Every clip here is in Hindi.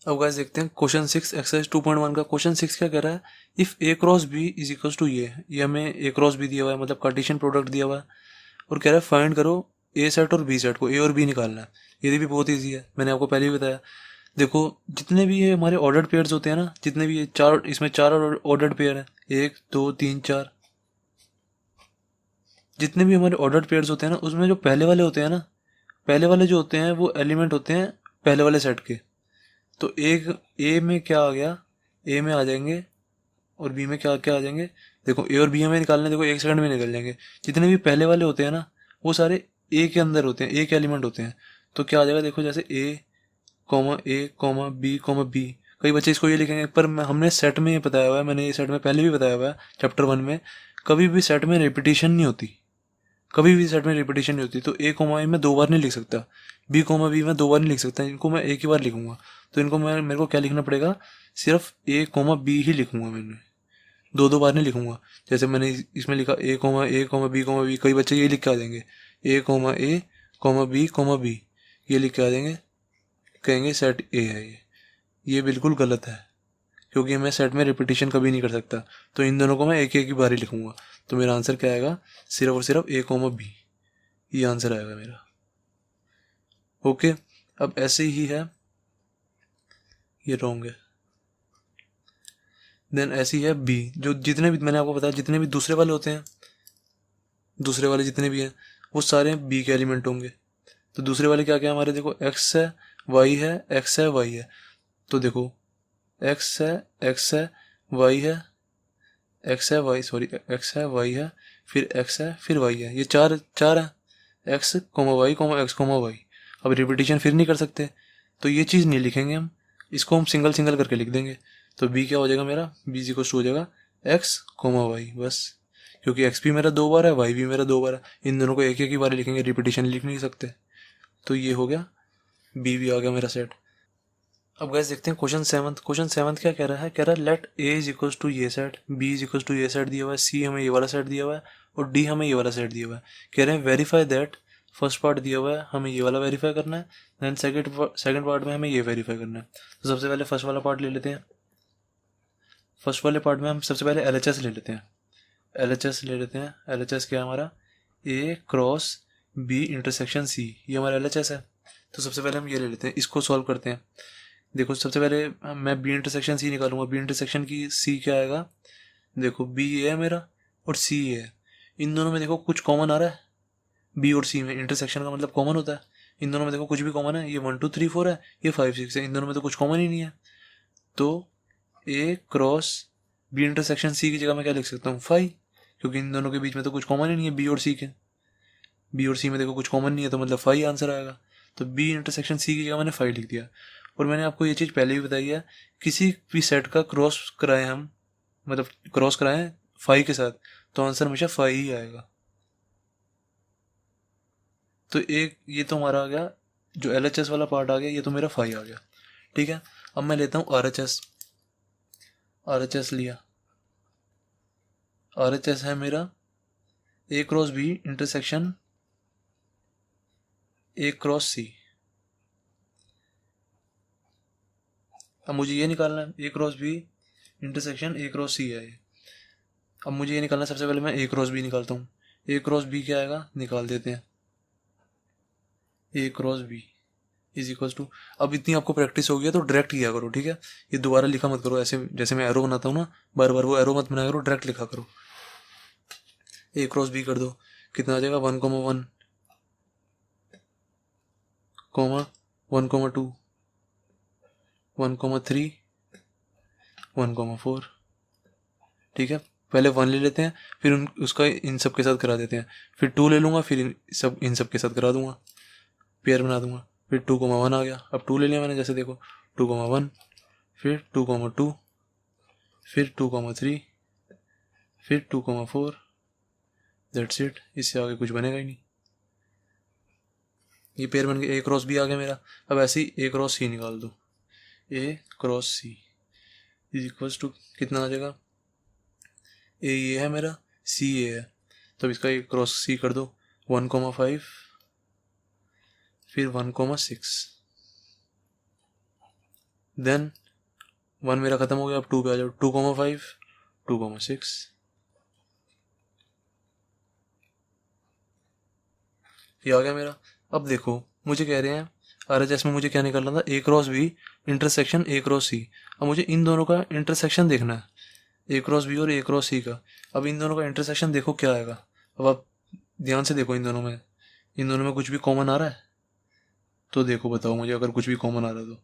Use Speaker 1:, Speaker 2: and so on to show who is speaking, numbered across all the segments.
Speaker 1: अब गाइस देखते हैं क्वेश्चन 6 एक्सरसाइज 2.1 का। क्वेश्चन 6 क्या कह रहा है, if A cross B is equal to ये हमें ए क्रॉस बी दिया हुआ है, मतलब कार्टेशियन प्रोडक्ट दिया हुआ है, और कह रहा है फाइंड करो ए सेट और बी सेट को, ए और बी निकालना है। ये भी बहुत ईजी है, मैंने आपको पहले भी बताया। देखो जितने भी ये हमारे ऑर्डर्ड पेयर्स होते हैं ना, जितने भी ये चार, इसमें चार ऑर्डर्ड पेयर है, 1 2 3 4, जितने भी हमारे ऑर्डर्ड पेयर्स होते हैं ना, उसमें जो पहले वाले होते हैं ना, पहले वाले जो होते हैं वो एलिमेंट होते हैं पहले वाले सेट के। तो एक ए में क्या आ गया, ए में आ जाएंगे, और बी में क्या क्या आ जाएंगे। देखो ए और बी हमें निकालने, देखो 1 सेकंड में निकल जाएंगे। जितने भी पहले वाले होते हैं ना, वो सारे ए के अंदर होते हैं, ए के एलिमेंट होते हैं। तो क्या आ जाएगा, देखो जैसे ए कॉमा बी। कई बच्चे इसको ये लिखेंगे, पर हमने सेट में ये बताया हुआ है, मैंने ये सेट में पहले भी बताया हुआ है चैप्टर 1 में, कभी भी सेट में रिपीटिशन नहीं होती, कभी भी सेट में रिपीटिशन नहीं होती। तो ए में 2 बार नहीं लिख सकता, बी में 2 बार नहीं लिख सकता, इनको मैं एक ही बार लिखूंगा। तो इनको मैं, मेरे को क्या लिखना पड़ेगा, सिर्फ ए बी ही लिखूंगा मैंने, 2 2 बार नहीं लिखूंगा। जैसे मैंने इसमें लिखा ए बी, कई बच्चे ये लिख के आ जाएंगे, ए बी ये लिख के आ जाएंगे, कहेंगे सेट ए है ये बिल्कुल गलत है, क्योंकि मैं सेट में रिपीटिशन कभी नहीं कर सकता। तो इन दोनों को मैं एक ही बार ही लिखूंगा। तो मेरा आंसर क्या आएगा, सिर्फ और सिर्फ ए बी, ये आंसर आएगा मेरा। ओके, अब ऐसे ही है, ये रॉन्ग है। देन ऐसी है बी, जो जितने भी मैंने आपको बताया, जितने भी दूसरे वाले होते हैं, दूसरे वाले जितने भी हैं, वो सारे बी के एलिमेंट होंगे। तो दूसरे वाले क्या क्या है हमारे, देखो एक्स है, वाई है, एक्स है, वाई है। तो देखो एक्स है, वाई है, एक्स है वाई, सॉरी एक्स है वाई है, फिर एक्स है, फिर वाई है, ये चार चार है, x comma y comma x comma y. अब रिपीटिशन फिर नहीं कर सकते, तो ये चीज़ नहीं लिखेंगे हम, इसको हम सिंगल सिंगल करके लिख देंगे। तो बी क्या हो जाएगा मेरा, बी इज इक्वल टू हो जाएगा एक्स कोमा वाई, बस। क्योंकि एक्स भी मेरा 2 बार है, वाई भी मेरा 2 बार है, इन दोनों को एक एक ही बार लिखेंगे, रिपीटिशन लिख नहीं सकते। तो ये हो गया, बी भी आ गया मेरा सेट। अब गैस देखते हैं क्वेश्चन 7 क्या कह रहा है, कह रहा है let A is equal to ये set, B is equal to ये सेट दिया हुआ है, सी हमें ये वाला सेट दिया हुआ है, और डी हमें ये वाला सेट दिया हुआ है। कह रहे हैं वेरीफाई दैट, फर्स्ट पार्ट दिया हुआ है, हमें ये वाला वेरीफाई करना है, देन सेकंड पार्ट में हमें ये वेरीफाई करना है। तो सबसे पहले फर्स्ट वाला पार्ट ले लेते हैं। फर्स्ट वाले पार्ट में हम सबसे पहले एल ले लेते हैं, एल क्या है हमारा, ए क्रॉस बी इंटरसेक्शन सी, ये हमारा एल है। तो सबसे पहले हम ये ले लेते हैं, इसको सॉल्व करते हैं। देखो सबसे पहले मैं बी इंटरसेक्शन सी निकालूंगा, बी इंटरसेक्शन की सी क्या आएगा, देखो बी ए है मेरा और सी ए है, इन दोनों में देखो कुछ कॉमन आ रहा है, बी और सी में इंटरसेक्शन का मतलब कॉमन होता है। इन दोनों में देखो कुछ भी कॉमन है, ये 1 2 3 4 है, ये 5 6 है, इन दोनों में तो कुछ कॉमन ही नहीं है। तो ए क्रॉस बी इंटरसेक्शन सी की जगह मैं क्या लिख सकता हूँ, 5, क्योंकि इन दोनों के बीच में तो कुछ कॉमन ही नहीं है, बी और सी के, बी और सी में देखो कुछ कॉमन नहीं है, तो मतलब 5 आंसर आएगा। तो बी इंटरसेक्शन सी की जगह मैंने 5 लिख दिया। और मैंने आपको ये चीज़ पहले भी बताई है, किसी भी सेट का क्रॉस कराएं हम, मतलब क्रॉस कराएं 5 के साथ, तो आंसर हमेशा 5 ही आएगा। तो एक ये तो हमारा आ गया, जो एल वाला पार्ट आ गया, ये तो मेरा 5 आ गया। ठीक है, अब मैं लेता हूँ आर लिया, आर है मेरा A cross B intersection A cross C. अब मुझे ये निकालना है, A cross B intersection A cross C है ये। अब मुझे ये निकालना है, सबसे पहले मैं ए क्रॉस बी निकालता हूँ। ए क्रॉस बी क्या आएगा, निकाल देते हैं, A cross B is equal to, अब इतनी आपको प्रैक्टिस हो गया तो डायरेक्ट किया करो, ठीक है। ये दोबारा लिखा मत करो, ऐसे जैसे मैं एरो बनाता हूँ ना, बार बार वो एरो मत बनाया करो, डायरेक्ट लिखा करो। ए क्रॉस बी कर दो, कितना आ जाएगा, 1 1 कॉमा 1 2 1 3 1 4। ठीक है, पहले 1 ले लेते हैं, फिर उसका इन सब के साथ करा देते हैं, फिर 2 ले लूँगा, फिर इन सब के साथ करा दूंगा, पेयर बना दूंगा। फिर 2 1 आ गया, अब 2 ले लिया मैंने, जैसे देखो 2 1, फिर 2 2, फिर 2 3, फिर 2 4, दैट्स इट, इससे आगे कुछ बनेगा ही नहीं। ये पेयर बन गया, ए क्रॉस बी आ गया मेरा। अब ऐसे ही ए क्रॉस सी निकाल दो, A cross C is equals to कितना आ जाएगा, ए ये है मेरा, सी ए है, तो इसका ए क्रॉस सी कर दो, 1 5, फिर 1 6। देन 1 मेरा खत्म हो गया, अब 2 पे आ जाओ, 2,5, 2,6। ये आ गया मेरा। अब देखो मुझे कह रहे हैं RHS में मुझे क्या निकालना था, A cross B intersection A cross C। अब मुझे इन दोनों का इंटरसेक्शन देखना है, A क्रॉस B और A क्रॉस C का। अब इन दोनों का इंटरसेक्शन देखो क्या आएगा। अब आप ध्यान से देखो, इन दोनों में कुछ भी कॉमन आ रहा है तो देखो, बताओ मुझे, अगर कुछ भी कॉमन आ रहा है तो।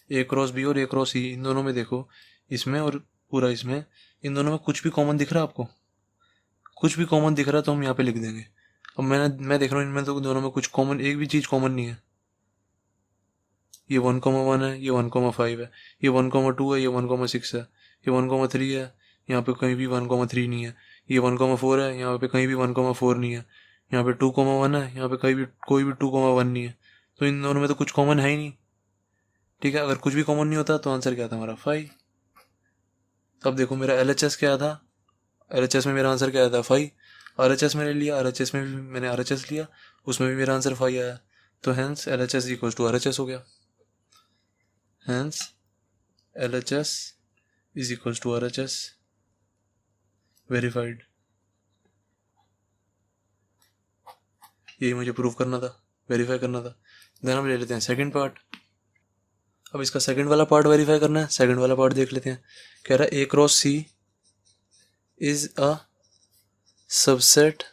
Speaker 1: A क्रॉस B और A क्रॉस C, इन दोनों में देखो, इसमें और पूरा इसमें, इन दोनों में कुछ भी कॉमन दिख रहा है आपको? कुछ भी कॉमन दिख रहा है तो हम यहाँ पे लिख देंगे। अब मैं देख रहा हूँ इनमें तो दोनों में कुछ कॉमन, एक भी चीज़ कॉमन नहीं है। ये 1,1 है, ये 1,5 है, ये 1,2 है, ये 1,6 है, ये 1,3 है, यहाँ पे कहीं भी 1,3 नहीं है, ये 1,4 है, यहाँ पे कहीं भी 1,4 नहीं है, यहाँ पे 2,1 है, यहाँ पे कहीं भी कोई भी 2,1 नहीं है। तो इन दोनों में तो कुछ कॉमन है ही नहीं। ठीक है, अगर कुछ भी कॉमन नहीं होता तो आंसर क्या था हमारा 5। अब देखो मेरा LHS क्या था, LHS में मेरा आंसर क्या आया था 5। RHS मैंने लिया, RHS में भी मैंने RHS लिया, उसमें भी मेरा आंसर 5 आया। तो hence LHS equal to RHS हो गया। Hence LHS is equal to RHS, verified. यही मुझे प्रूव करना था, वेरीफाई करना था। देन हम ले लेते हैं सेकंड पार्ट। अब इसका सेकंड वाला पार्ट वेरीफाई करना है। सेकंड वाला पार्ट देख लेते हैं। कह रहा है A cross C is a subset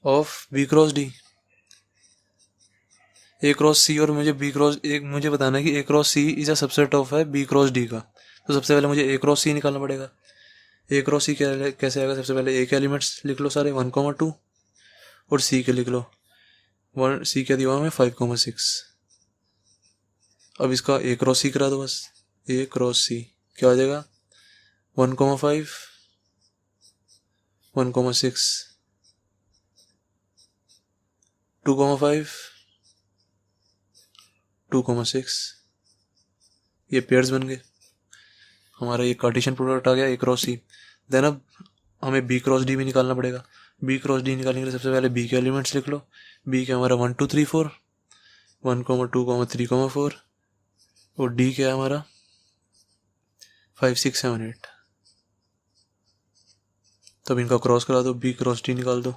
Speaker 1: of B cross D। A cross C और मुझे B क्रॉस, एक मुझे बताना है कि A cross C is a subset of है B क्रॉस D का। तो सबसे पहले मुझे A क्रॉस C निकालना पड़ेगा। A क्रॉस C कैसे आएगा? सबसे पहले A के एलिमेंट्स लिख लो सारे, 1,2, और C के लिख लो। C क्या दिया हुआ हमें, 5,6। अब इसका A क्रॉस C करा दो बस। A क्रॉस C क्या आ जाएगा, 1,5, 1,6, 2,5, 2,6। ये पेयर्स बन गए हमारा। ये कार्टेशियन प्रोडक्ट आ गया A क्रॉस C। देन अब हमें B क्रॉस D भी निकालना पड़ेगा। B क्रॉस D निकालने के लिए सबसे पहले B के एलिमेंट्स लिख लो। B के हमारा 1, 2, 3, 4, 1,2, 3, 4, और D क्या है हमारा 5, 6, 7, 8। तब इनका क्रॉस करा दो, B क्रॉस D निकाल दो।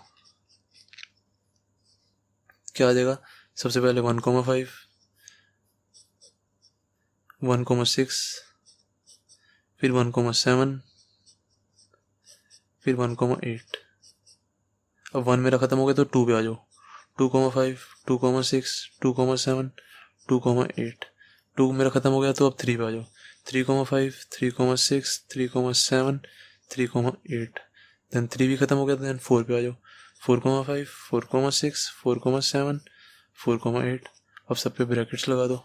Speaker 1: क्या आ जाएगा, सबसे पहले 1,5, 1,6, फिर 1,7, फिर 1,8। अब 1 मेरा खत्म हो गया तो 2 पे आ जाओ। 2,5, 2,6, 2,7, 2,8। 2 मेरा खत्म हो गया तो अब 3 पे आ जाओ। 3,5, 3,6, 3,7, 3,8। देन 3 भी खत्म हो गया, देन 4 पे आ जाओ। 4,5, 4,6, 4,7, 4,8। अब सब पे ब्रैकेट्स लगा दो।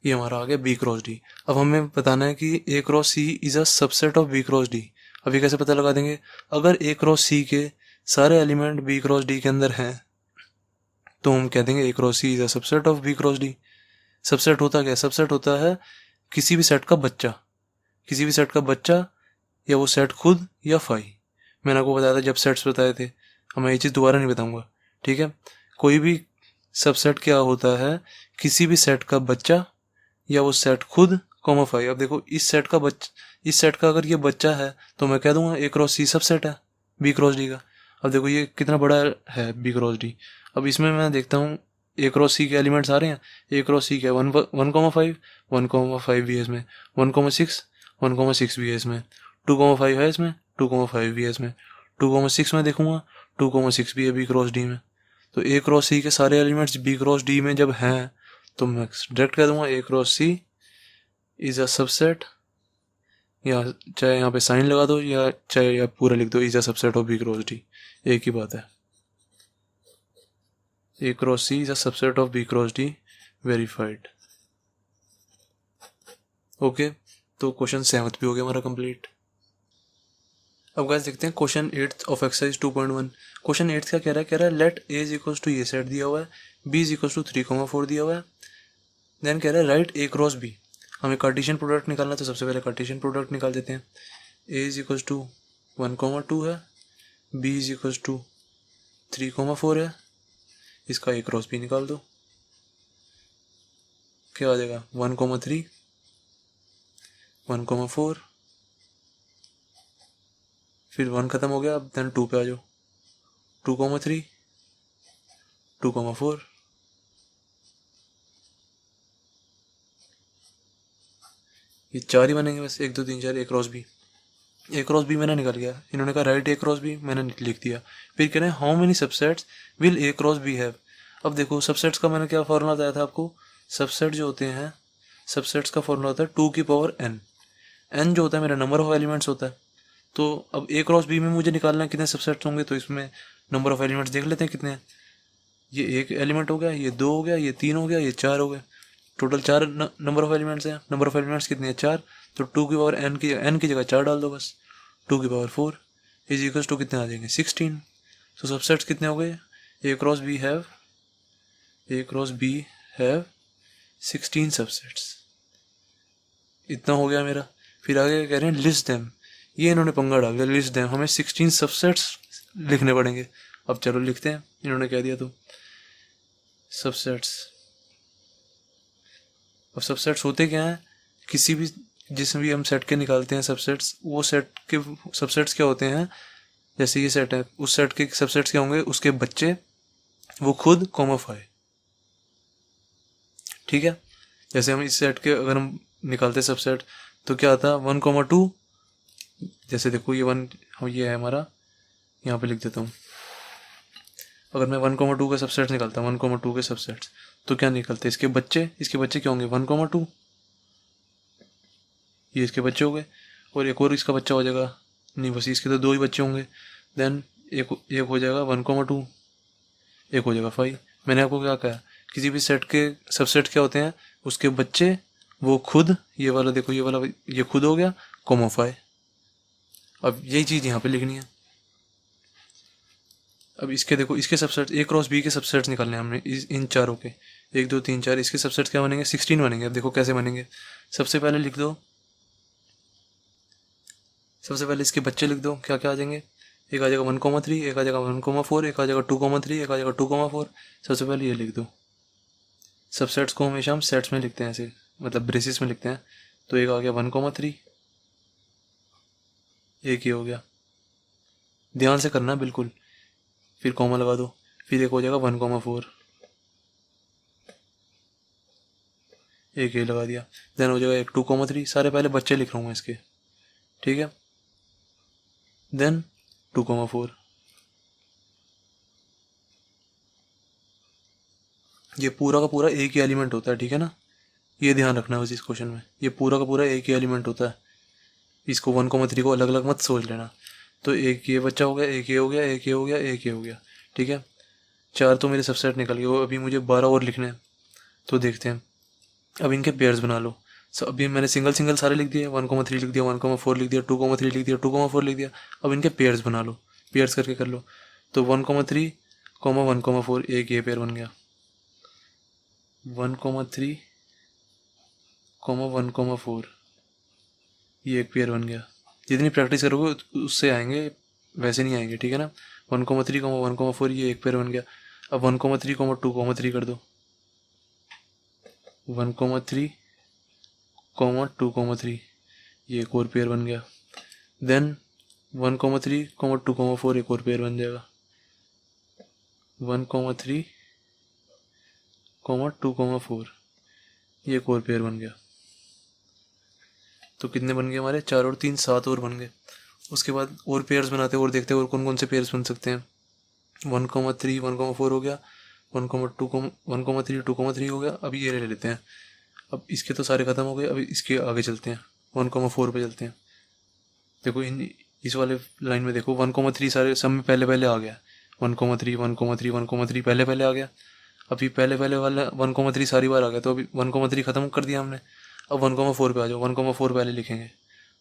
Speaker 1: ये हमारा आ गया B क्रॉस D। अब हमें बताना है कि A cross C is a subset of B cross D। अब ये कैसे पता लगा देंगे, अगर A क्रॉस C के सारे एलिमेंट B क्रॉस D के अंदर हैं तो हम कह देंगे A cross C is a subset of B cross D। Subset होता क्या है? सबसेट होता है किसी भी सेट का बच्चा, किसी भी सेट का बच्चा, या वो सेट खुद या फाई। मैंने आपको बताया था जब सेट्स बताए थे, अब मैं ये चीज़ दोबारा नहीं बताऊंगा। ठीक है, कोई भी सबसेट क्या होता है, किसी भी सेट का बच्चा या वो सेट खुद कॉमा फाई। अब देखो इस सेट का अगर ये बच्चा है तो मैं कह दूंगा A क्रॉस C सबसेट है B क्रॉस D का। अब देखो ये कितना बड़ा है B क्रॉस D। अब इसमें मैं देखता हूँ A क्रॉस C के एलिमेंट्स आ रहे हैं। A क्रॉस C क्या है, 1,5, 1,5 भी है इसमें, 1,6, 1,6 भी है इसमें, 2,5 है इसमें, 2,5 भी है इसमें, 2,6 में देखूंगा 2,6 भी है B क्रॉस D में। तो A क्रॉस C के सारे एलिमेंट्स B क्रॉस D में जब हैं तो मैं डायरेक्ट कह दूंगा A cross C is a subset, या चाहे यहाँ पे साइन लगा दो या चाहे या पूरा लिख दो, is a subset of B cross D, एक ही बात है। A cross C is a subset of B cross D, verified. Okay, तो क्वेश्चन 7 भी हो गया हमारा कंप्लीट। अब गाइस देखते हैं क्वेश्चन 8 ऑफ एक्सरसाइज 2.1। क्वेश्चन 8 का कह रहा है let A is equals to ये सेट दिया हुआ है, B इज इक्वल्स टू 3,4 दिया हुआ है, देन कह रहा है राइट ए क्रॉस बी, हमें कार्टेशियन प्रोडक्ट निकालना है, तो सबसे पहले कार्टेशियन प्रोडक्ट निकाल देते हैं। ए इज इक्वल्स टू 1,2 है, बी इज इक्वल्स टू 3,4 है, इसका ए क्रॉस बी निकाल दो, क्या आ जाएगा 1,3 1,4, फिर 1 खत्म हो गया, अब देन 2 पे आ जाओ, 2,3 2,4, ये 4 ही बनेंगे बस, 1 2 3 4, ए क्रॉस बी मैंने निकल गया। इन्होंने कहा राइट ए क्रॉस बी, मैंने लिख दिया। फिर कह रहे हैं how many subsets will A cross B have. अब देखो सबसेट्स का मैंने क्या फॉर्मूला बताया था आपको, सबसेट जो होते हैं, सबसेट्स का फॉर्मूला होता है 2 की पावर n। n जो होता है मेरा नंबर ऑफ एलिमेंट्स होता है। तो अब ए क्रॉस बी में मुझे निकालना है कितने सबसेट्स होंगे, तो इसमें नंबर ऑफ एलिमेंट्स देख लेते हैं कितने हैं। ये 1 एलिमेंट हो गया, ये 2 हो गया, ये 3 हो गया, ये 4 हो गए, टोटल 4 नंबर ऑफ एलिमेंट्स हैं। नंबर ऑफ एलिमेंट्स कितने हैं 4, तो 2 की पावर n की जगह 4 डाल दो बस, 2 की पावर 4 इज इक्वल्स टू कितने आ जाएंगे 16। तो सबसेट्स कितने हो गए, ए क्रॉस बी हैव 16 सबसेट्स, इतना हो गया मेरा। फिर आगे कह रहे हैं लिस्ट देम, ये इन्होंने पंगा डाल दिया, लिस्ट देम हमें 16 सबसेट्स लिखने पड़ेंगे। अब चलो लिखते हैं, इन्होंने कह दिया तो सबसेट्स। अब सबसेट्स होते क्या हैं, किसी भी जिसमें भी हम सेट के निकालते हैं सबसेट्स, वो सेट के सबसेट्स क्या होते हैं, जैसे ये सेट है, उस सेट के सबसेट्स क्या होंगे, उसके बच्चे, वो खुद, कॉमा 5। ठीक है, जैसे हम इस सेट के अगर हम निकालते सबसेट तो क्या आता है 1,2, जैसे देखो ये 1, ये है हमारा, यहाँ पे लिख देता हूँ। अगर मैं 1,2 का सबसेट निकालता हूँ, 1,2 के सबसेट्स, तो क्या निकलते हैं इसके बच्चे क्या होंगे 1,2, ये इसके बच्चे हो गए, और एक और इसका बच्चा हो जाएगा, नहीं बस इसके तो 2 ही बच्चे होंगे। देन एक हो जाएगा 1,2, एक हो जाएगा 5। मैंने आपको क्या कहा, किसी भी सेट के सबसेट क्या होते हैं, उसके बच्चे, वो खुद, ये वाला देखो, ये खुद हो गया, कॉमा 5। अब यही चीज़ यहाँ पे लिखनी है। अब इसके देखो, इसके सबसेट ए क्रॉस बी के सबसेट्स निकालने हैं हमने, इन चारों के, 1 2 3 4, इसके सबसेट्स क्या बनेंगे 16 बनेंगे। अब देखो कैसे बनेंगे, सबसे पहले लिख दो, सबसे पहले इसके बच्चे लिख दो, क्या क्या आ जाएंगे, एक आ जाएगा 1,3, एक आ जाएगा 1,4, एक आ जाएगा 2,3, एक आ जाएगा 2,4। सबसे पहले ये लिख दो। सबसेट्स को हमेशा हम सेट्स में लिखते हैं, ऐसे मतलब ब्रेसिस में लिखते हैं। तो एक आ गया 1,3, एक ही हो गया, ध्यान से करना बिल्कुल, फिर कॉमा लगा दो, फिर एक हो जाएगा 1,4, एक ये लगा दिया। देन हो जाएगा एक 2,3, सारे पहले बच्चे लिख रहा हूँ इसके, ठीक है। देन 2,4, ये पूरा का पूरा एक ही एलिमेंट होता है, ठीक है ना, ये ध्यान रखना बस इस क्वेश्चन में, ये पूरा का पूरा एक ही एलिमेंट होता है। इसको 1,3 को अलग अलग मत सोच लेना। तो एक ये बच्चा हो गया, एक ये हो गया, एक ये हो गया, एक ये हो गया, ठीक है। 4 तो मेरे सबसेट निकल गए, वो अभी मुझे 12 और लिखने हैं, तो देखते हैं। अब इनके पेयर्स बना लो। अभी मैंने सिंगल सिंगल सारे लिख दिए, 1,3 लिख दिया, 1,4 लिख दिया, 2,3 लिख दिया, 2,4 लिख दिया। अब इनके पेयर्स बना लो, पेयर्स करके कर लो। तो 1,3, 1,4, एक ये पेयर बन गया, 1,3, 1,4, ये एक पेयर बन गया। जितनी प्रैक्टिस करोगे उससे आएंगे, वैसे नहीं आएंगे, ठीक है ना। 1,3, 1,4, ये एक पेयर बन गया। अब 1,3, 2,3 कर दो, 1,3, 2,3, ये एक और पेयर बन गया। देन 1,3, 2,4, एक और पेयर बन जाएगा, 1,3, 2,4, ये एक और पेयर बन गया। तो कितने बन गए हमारे, 4 और 3, 7 और बन गए। उसके बाद और पेयर्स बनाते हैं और देखते हैं और कौन कौन से पेयर्स बन सकते हैं। 1,3, 1,4 हो गया, 1,3, 2,3 हो गया। अब ये ले लेते हैं। अब इसके तो सारे खत्म हो गए, अब इसके आगे चलते हैं, 1,4 पे चलते हैं। देखो इस वाले लाइन में देखो 1,3 सारे सब में पहले पहले आ गया, 1,3, 1,3, 1,3 पहले पहले आ गया। अभी पहले पहले वाला 1,3 सारी बार आ गया, तो अभी 1,3 खत्म कर दिया हमने। अब 1,4 पे आ जाओ, 1,4 पहले लिखेंगे,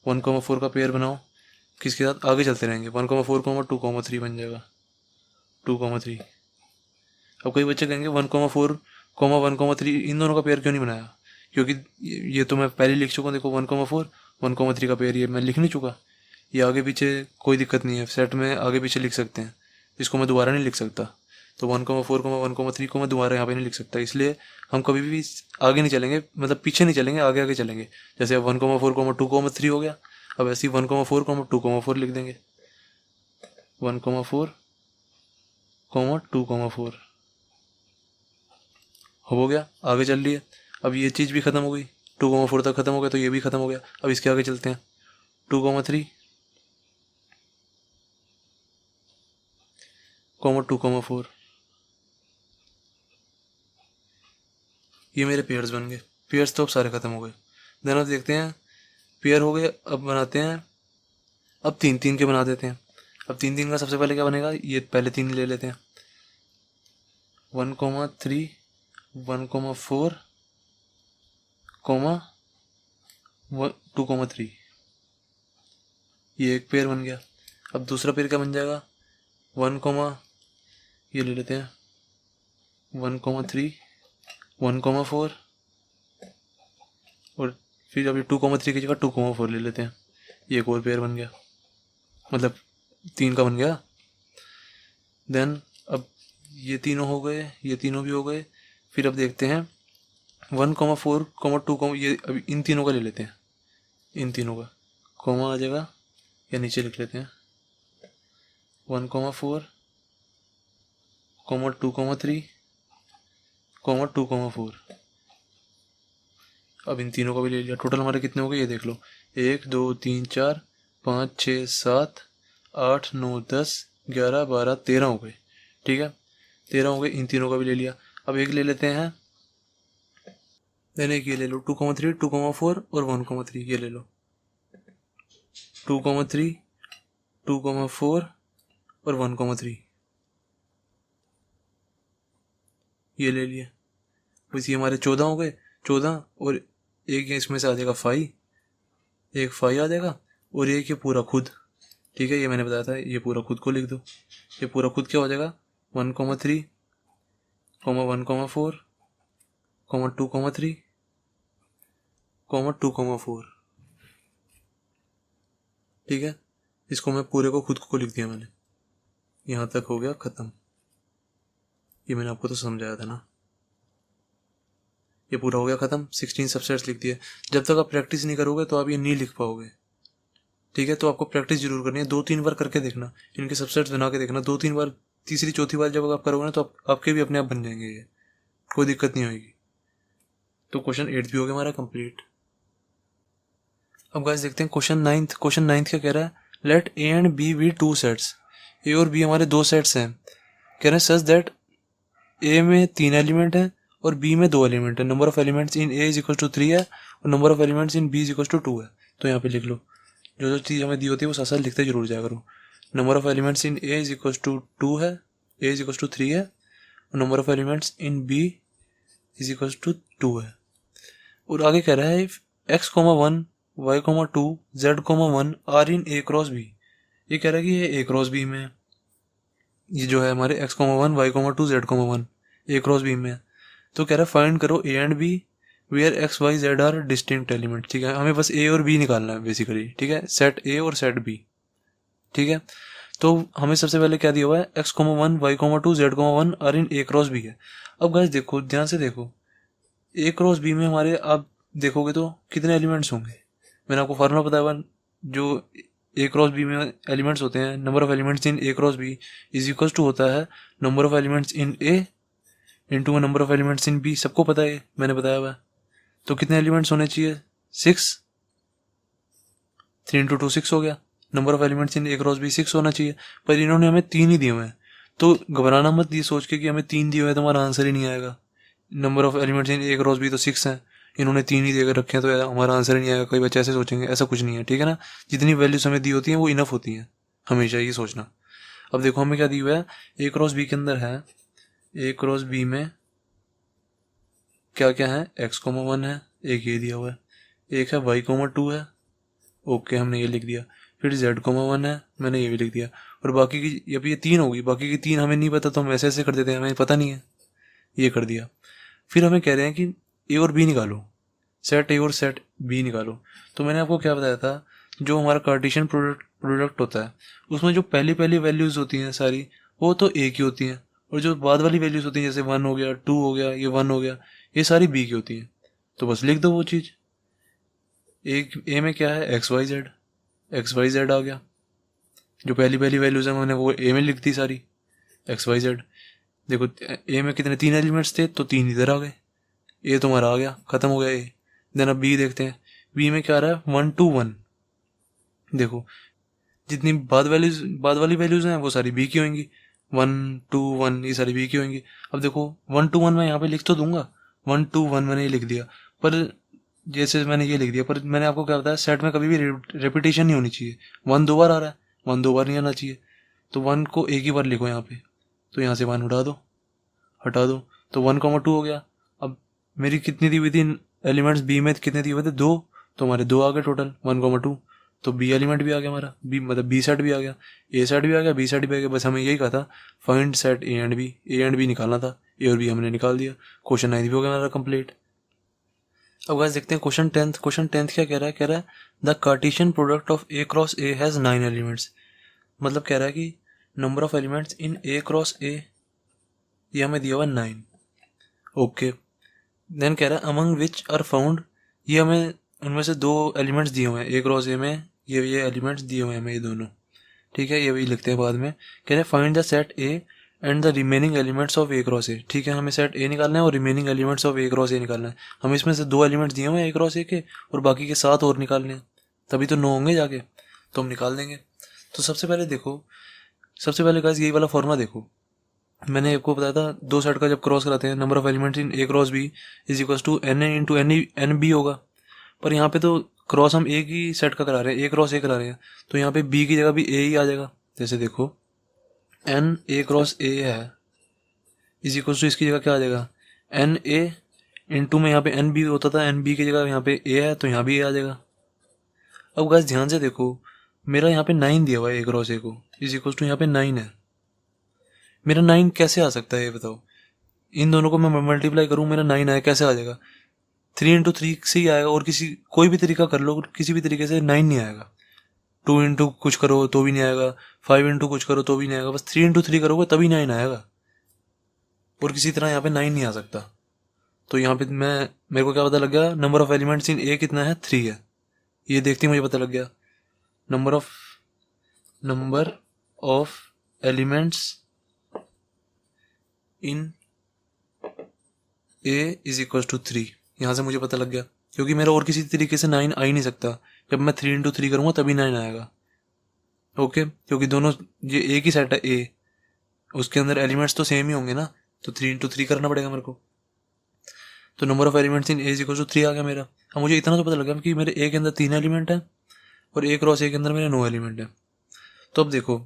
Speaker 1: 1,4 का पेयर बनाओ, किसके साथ आगे चलते रहेंगे, 1,4, 2,3 बन जाएगा, 2,3। अब कई बच्चे कहेंगे 1,4, कोमा 1,3 इन दोनों का पेयर क्यों नहीं बनाया? क्योंकि ये तो मैं पहले लिख चुका हूँ। देखो 1,4 1,3 का पेयर ये मैं लिख नहीं चुका। ये आगे पीछे कोई दिक्कत नहीं है, सेट में आगे पीछे लिख सकते हैं, इसको मैं दोबारा नहीं लिख सकता। तो 1,4 1,3 को मैं दोबारा यहाँ पे नहीं लिख सकता, इसलिए हम कभी भी आगे नहीं चलेंगे, मतलब पीछे नहीं चलेंगे, आगे आगे चलेंगे। जैसे अब 1,4 2,3 हो गया, अब ऐसे ही 1,4 2,4 लिख देंगे। 1,4 2,4 हो गया, आगे चल रही है। अब ये चीज़ भी ख़त्म हो गई, 2,4 तक ख़त्म हो गया, तो ये भी ख़त्म हो गया। अब इसके आगे चलते हैं, 2,3 2,4 ये मेरे पेयर्स बन गए। पेयर्स तो अब सारे ख़त्म हो गए। देन अब देखते हैं, पेयर हो गए, अब बनाते हैं, अब 3 3 के बना देते हैं। अब 3 3 का सबसे पहले क्या बनेगा, ये पहले 3 ले लेते हैं। 1,3 1,4 2,3 ये एक पेयर बन गया। अब दूसरा पेयर क्या बन जाएगा, 1, ये ले लेते हैं 1,3 1,4 और फिर अभी 2,3 की जगह 2,4 ले लेते हैं। ये एक और पेयर बन गया, मतलब 3 का बन गया। देन अब ये तीनों हो गए, ये तीनों भी हो गए। फिर अब देखते हैं 1,4 2, ये अभी इन तीनों का ले लेते हैं, इन तीनों का कॉमा आ जाएगा या नीचे लिख लेते हैं 1,4 2,3 2,4। अब इन तीनों का भी ले लिया। टोटल हमारे कितने हो गए ये देख लो, 1 2 3 4 5 6 7 8 9 10 11 12 13 हो गए। ठीक है, 13 हो गए, इन तीनों का भी ले लिया। अब एक ले लेते हैं, देन एक ये ले लो 2,3 2,4 और 1,3 ये ले लो, 2,3 2,4 और 1,3 ये ले लिए। बस ये हमारे 14 हो गए, 14 और एक ये इसमें से आ जाएगा 5, एक 5 आ जाएगा और एक ये पूरा खुद। ठीक है, ये मैंने बताया था, ये पूरा खुद को लिख दो। ये पूरा खुद क्या हो जाएगा 1,3 1,4 2,3 2,4। ठीक है, इसको मैं पूरे को खुद को लिख दिया मैंने। यहाँ तक हो गया ख़त्म। ये मैंने आपको तो समझाया था ना, ये पूरा हो गया ख़त्म। 16 सबसेट्स लिख दिए। जब तक आप प्रैक्टिस नहीं करोगे तो आप ये नहीं लिख पाओगे। ठीक है, तो आपको प्रैक्टिस जरूर करनी है, 2-3 बार करके देखना, इनके सबसेट्स बना के देखना 2-3 बार। तीसरी चौथी बार जब आप करोगे ना तो आपके भी अपने आप बन जाएंगे, ये कोई दिक्कत नहीं होगी। तो क्वेश्चन 8 भी हो गया हमारा कंप्लीट। अब गाइस देखते हैं क्वेश्चन 9। क्वेश्चन 9 क्या कह रहा है, let A and B be 2 sets. A और बी हमारे 2 सेट्स हैं। कह रहे हैं सच दैट ए में 3 एलिमेंट है और बी में 2 एलिमेंट है। Number of elements in A is equal to 3 है और number of elements in B is equal to 2 है। तो यहाँ पे लिख लो, जो जो चीज़ हमें दी होती है वो साथ साथ लिखते जरूर जाया करो। Number of elements in A is equal to 2 है, ए इज इक्वल टू 3 है और number of elements in B is equal to 2 है। और आगे कह रहा है if x,1 y,2 z,1 are in A cross B. ये कह रहा है कि ये ए क्रॉस बी में है। ये जो है हमारे x,1 y,2 z,1 ए क्रॉस बी में है। तो कह रहा है फाइंड करो A and B where X Y Z are distinct element. ठीक है, हमें बस ए और बी निकालना है बेसिकली। ठीक है, सेट ए और सेट बी। ठीक है, तो हमें सबसे पहले क्या दिया हुआ है, x,1 y,2 z,1 are in A cross B है। अब गाइस देखो, ध्यान से देखो, ए क्रॉस बी में हमारे आप देखोगे तो कितने एलिमेंट्स होंगे। मैंने आपको फार्मूला बताया हुआ, जो ए क्रॉस बी में एलिमेंट्स होते हैं, number of elements in A cross B is equal to होता है number of elements in A into number of elements in B. सबको पता है, मैंने बताया हुआ है। तो कितने एलिमेंट्स होने चाहिए, 6। 3 इंटू 2 6 हो गया। Number of elements in A cross B 6 होना चाहिए, पर इन्होंने हमें 3 ही दिए हुए हैं। तो घबराना मत ये सोच के कि हमें 3 दिए हुए हैं तो हमारा आंसर ही नहीं आएगा। Number of elements in A cross B तो 6 है, इन्होंने 3 ही देकर रखे हैं तो हमारा आंसर ही नहीं आएगा। कई बच्चे ऐसे सोचेंगे, ऐसा कुछ नहीं है। ठीक है ना, जितनी वैल्यूज हमें दी होती हैं वो इनफ होती हैं, हमेशा ये सोचना। अब देखो हमें क्या दी हुआ है, ए क्रॉस बी के अंदर है, ए क्रॉस बी में क्या क्या है, x,1 है, एक ये दिया हुआ है, एक है y,2 है, ओके हमने ये लिख दिया। फिर z,1 है, मैंने ये भी लिख दिया। और बाकी की अब ये 3 होगी, बाकी की 3 हमें नहीं पता तो हम ऐसे ऐसे कर देते हैं, हमें पता नहीं है, ये कर दिया। फिर हमें कह रहे हैं कि ए और बी निकालो, सेट ए और सेट बी निकालो। तो मैंने आपको क्या बताया था, जो हमारा कार्टेशियन प्रोडक्ट होता है उसमें जो पहली पहली वैल्यूज़ होती हैं सारी वो तो ए की होती हैं, और जो बाद वाली वैल्यूज़ होती हैं जैसे 1 हो गया, 2 हो गया, ये 1 हो गया, ये सारी बी की होती हैं। तो बस लिख दो वो चीज़। एक ए में क्या है, एक्स वाई जेड आ गया। जो पहली पहली वैल्यूज़ हैं मैंने वो ए में लिख दी सारी, एक्स वाई जेड। देखो ए में कितने 3 एलिमेंट्स थे तो 3 इधर आ गए, ए तो हमारा आ गया, ख़त्म हो गया ए। देन अब बी देखते हैं, बी में क्या आ रहा है 1 2 1। देखो जितनी बाद वाली वैल्यूज़ हैं वो सारी बी की होंगी, 1 2 1 ये सारी बी की होंगी। अब देखो 1 2 1 मैं यहाँ पे लिख तो दूंगा, 1 2 1 मैंने ये लिख दिया, पर जैसे मैंने ये लिख दिया, पर मैंने आपको क्या बताया सेट में कभी भी रेपिटेशन नहीं होनी चाहिए। 1 2 बार आ रहा है, 1 2 बार नहीं आना चाहिए। तो 1 को एक ही बार लिखो यहाँ पे, तो यहाँ से 1 हटा दो तो 1 2 हो गया। अब मेरी कितनी दी हुई थी एलिमेंट्स बी में, कितने दिए हुए थे 2, तो हमारे 2 आ गए टोटल 1 2। तो बी एलिमेंट भी आ गया हमारा, बी मतलब बी सेट भी आ गया, ए सेट भी आ गया, बी सेट भी आ गया। बस हमें यही कहा था find set A and B निकालना था, ए और बी हमने निकाल दिया। क्वेश्चन 9 भी हो गया हमारा कंप्लीट। अब गाइस देखते हैं क्वेश्चन 10 क्या कह रहा है the Cartesian product of A cross A has 9 elements. मतलब कह रहा है कि number of elements in A cross ए, ये हमें दिया हुआ 9। ओके, देन कह रहा है अमंग विच आर फाउंड, ये हमें उनमें से 2 एलिमेंट्स दिए हुए हैं ए क्रॉस ए में, ये एलिमेंट्स दिए हुए हैं हमें ये दोनों। ठीक है, ये भी लिखते हैं बाद में। कह रहे हैं find the set A and the remaining elements of A cross ए। ठीक है, हमें सेट ए निकालना है और remaining elements of A cross ए निकालना है। हमें इसमें से 2 एलिमेंट्स दिए हुए हैं ए क्रॉस ए के, और बाकी के 7 और निकालने हैं, तभी तो 9 होंगे जाके, तो हम निकाल देंगे। तो सबसे पहले गाइस यही वाला फॉर्मूला देखो, मैंने आपको बताया था 2 सेट का जब क्रॉस कराते हैं number of elements in A cross B is equal to n A into n B होगा। पर यहाँ पे तो क्रॉस हम एक ही सेट का करा रहे हैं, ए क्रॉस ए करा रहे हैं, तो यहाँ पे बी की जगह भी ए ही आ जाएगा। जैसे देखो एन ए क्रॉस ए है इज इक्वल टू, इसकी जगह क्या आ जाएगा एन ए इंटू में यहाँ पे एन बी होता था, एन बी की जगह यहाँ पे ए है तो यहाँ भी ए आ जाएगा। अब गाइस ध्यान से देखो, मेरा यहाँ पे 9 दिया हुआ है ए क्रॉस ए को, इज इक्वल टू यहाँ पे 9 है। मेरा 9 कैसे आ सकता है ये बताओ, इन दोनों को मैं मल्टीप्लाई करूँ मेरा 9 आया, कैसे आ जाएगा 3 इंटू 3 से ही आएगा, और कोई भी तरीका कर लो, किसी भी तरीके से 9 नहीं आएगा। 2 इंटू कुछ करो तो भी नहीं आएगा, 5 इंटू कुछ करो तो भी नहीं आएगा, बस 3 इंटू 3 करोगे तभी 9 आएगा, और किसी तरह यहाँ पे 9 नहीं आ सकता। तो यहाँ पे मेरे को क्या पता लग गया, नंबर ऑफ एलिमेंट्स इन ए कितना है 3 है, ये देखते ही मुझे पता लग गया। Number of elements in A is equal to 3, यहाँ से मुझे पता लग गया, क्योंकि मेरा और किसी तरीके से 9 आ ही नहीं सकता। जब मैं 3 इंटू 3 करूँगा तभी 9 आएगा। ओके, क्योंकि दोनों ये एक ही सेट है ए, उसके अंदर एलिमेंट्स तो सेम ही होंगे ना, तो 3 इंटू 3 करना पड़ेगा मेरे को। तो number of elements in A is equal to 3 आ गया मेरा। अब मुझे इतना तो पता लगा कि मेरे ए के अंदर 3 एलिमेंट है और ए क्रॉस ए के अंदर मेरे 9 एलिमेंट है। तो अब देखो,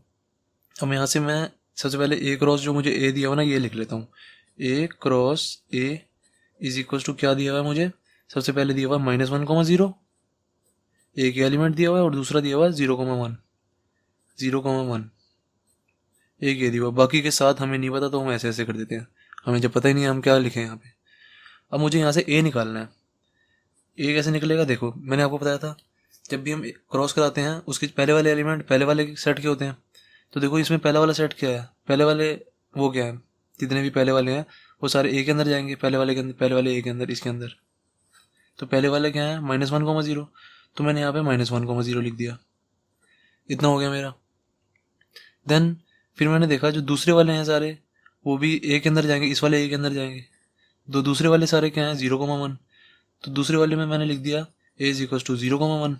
Speaker 1: अब यहाँ से मैं सबसे पहले ए क्रॉस जो मुझे ए दिया हुआ ना ये लिख लेता हूँ। A cross A is equal to क्या दिया हुआ है मुझे, सबसे पहले दिया हुआ -1,0, एक एलिमेंट दिया हुआ है और दूसरा दिया हुआ है 0,1, एक ये दिया हुआ, बाकी के साथ हमें नहीं पता तो हम ऐसे ऐसे कर देते हैं, हमें जब पता ही नहीं है हम क्या लिखें यहाँ पे। अब मुझे यहाँ से ए निकालना है। ए कैसे निकलेगा, देखो मैंने आपको बताया था जब भी हम क्रॉस कराते हैं उसके पहले वाले एलिमेंट पहले वाले सेट के होते हैं। तो देखो इसमें पहला वाला सेट क्या है, पहले वाले वो क्या है, जितने भी पहले वाले हैं वो सारे ए के अंदर जाएंगे, पहले वाले ए के अंदर, इसके अंदर। तो पहले वाले क्या है -1,0, तो मैंने यहाँ पे -1,0 लिख दिया, इतना हो गया मेरा। देन फिर मैंने देखा जो दूसरे वाले हैं सारे वो भी ए के अंदर जाएंगे, इस वाले ए के अंदर जाएंगे। दूसरे वाले सारे क्या हैं 0,1, तो दूसरे वाले में मैंने लिख दिया ए इज इक्वल टू 0,1।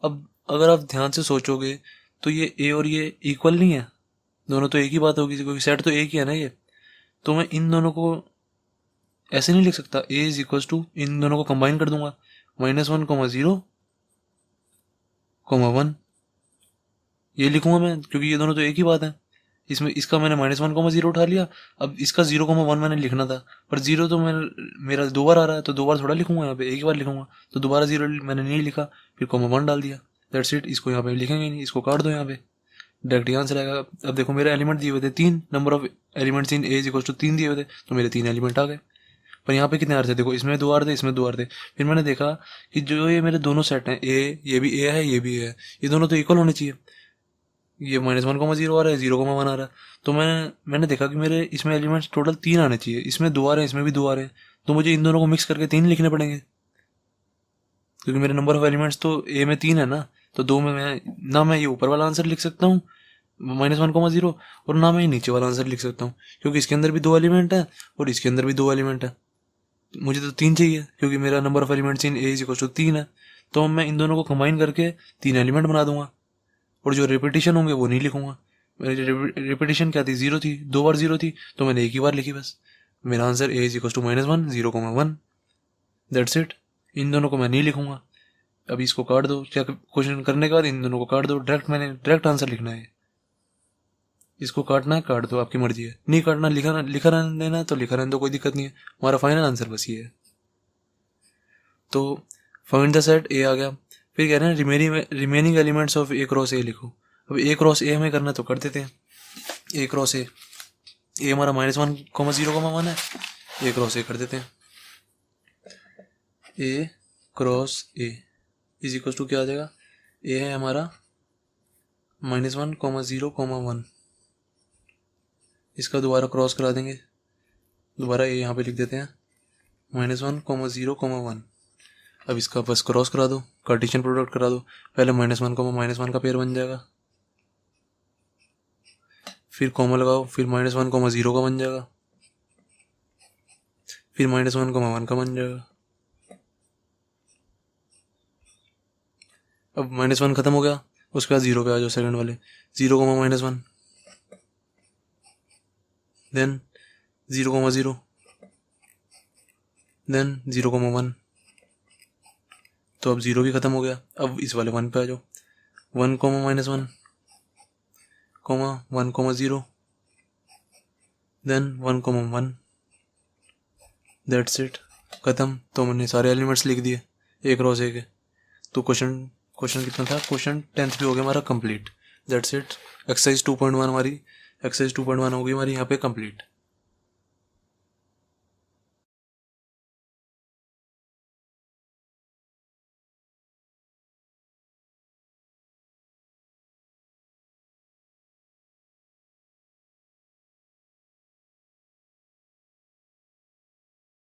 Speaker 1: अब अगर आप ध्यान से सोचोगे तो ये ए और ये इक्वल नहीं है, दोनों तो एक ही बात होगी क्योंकि सेट तो एक ही है ना ये। तो मैं इन दोनों को ऐसे नहीं लिख सकता, ए इज इक्वल टू इन दोनों को कंबाइन कर दूंगा, -1,0,1 ये लिखूंगा मैं, क्योंकि ये दोनों तो एक ही बात है। इसमें इसका मैंने -1,0 उठा लिया, अब इसका 0,1 मैंने लिखना था, पर 0 तो मेरा 2 बार आ रहा है तो 2 बार थोड़ा लिखूंगा, यहाँ पे एक ही बार लिखूंगा, तो दोबारा 0 मैंने नहीं लिखा, फिर 1 डाल दिया, दैट्स इट। इसको यहाँ पे लिखेंगे नहीं, इसको काट दो यहाँ पे, डायरेक्ट आंसर आएगा। अब देखो मेरे एलिमेंट दिए हुए थे 3, number of elements in A is equal to 3 दिए हुए थे, तो मेरे 3 एलिमेंट आ गए। पर यहाँ पे कितने आ रहे थे, देखो इसमें 2 आ रहे थे, इसमें 2 आ रहे थे। फिर मैंने देखा कि जो ये मेरे दोनों सेट हैं, ए, ये भी ए है, ये भी ए है, ये दोनों तो इक्वल होने चाहिए। ये -1,0 आ रहा है, 0,1 आ रहा है। तो मैंने देखा कि मेरे इसमें एलिमेंट्स टोटल 3 आने चाहिए, इसमें 2 आ रहे हैं, इसमें भी 2 आ रहे हैं, तो मुझे इन दोनों को मिक्स करके 3 लिखने पड़ेंगे, क्योंकि मेरे नंबर ऑफ एलिमेंट्स तो ए में 3 है ना। तो 2 में मैं ये ऊपर वाला आंसर लिख सकता हूँ -1,0, और ना मैं ये नीचे वाला आंसर लिख सकता हूँ, क्योंकि इसके अंदर भी 2 एलिमेंट है और इसके अंदर भी 2 एलिमेंट है। मुझे तो 3 चाहिए, क्योंकि मेरा number of elements in A is equal to 3 है। तो मैं इन दोनों को कंबाइन करके 3 एलिमेंट बना दूंगा, और जो रिपीटिशन होंगे वो नहीं लिखूंगा। मेरी रिपीटिशन क्या थी, 0 थी, 2 बार 0 थी, तो मैंने एक ही बार लिखी बस। मेरा answer A is equal to -1, 0,1, that's it. इन दोनों को मैं नहीं लिखूंगा। अभी इसको काट दो, क्या क्वेश्चन करने के बाद इन दोनों को काट दो, डायरेक्ट आंसर लिखना है। इसको काटना है काट दो, आपकी मर्जी है। नहीं काटना, लिखा रहने देना तो लिखा रहने दो, कोई दिक्कत नहीं है। हमारा फाइनल आंसर बस ये है। तो फाइंड द सेट ए आ गया। फिर कह रहे हैं remaining elements of A cross ए लिखो। अब ए क्रॉस ए हमें करना तो कर देते हैं। ए क्रॉस ए हमारा -1,0,1 है, ए क्रॉस ए कर देते हैं। A cross A is equal to क्या आ जाएगा, ए है हमारा -1,0,1, इसका दोबारा क्रॉस करा देंगे, दोबारा ए यहाँ पे लिख देते हैं -1,0,1। अब इसका बस क्रॉस करा दो, कार्टेशियन प्रोडक्ट करा दो। पहले -1, का पेयर बन जाएगा, फिर कॉमा लगाओ, फिर -1,0 का बन जाएगा, फिर -1,1 का बन जाएगा। अब -1 खत्म हो गया, उसके बाद 0 पे आ जाओ, सेकंड वाले 0, -1, देन 0,0, देन 0,1। तो अब 0 भी खत्म हो गया। अब इस वाले 1 पे आ जाओ, 1, -1, 1,0, देन 1,1, दैट्स इट, खत्म। तो मैंने सारे एलिमेंट्स लिख दिए ए क्रॉस ए के। तो क्वेश्चन कितना था, क्वेश्चन 10th भी हो गया हमारा कंप्लीट। दैट्स इट, एक्सरसाइज 2.1 हमारी, एक्सरसाइज 2.1 होगी हमारी यहाँ पे कंप्लीट।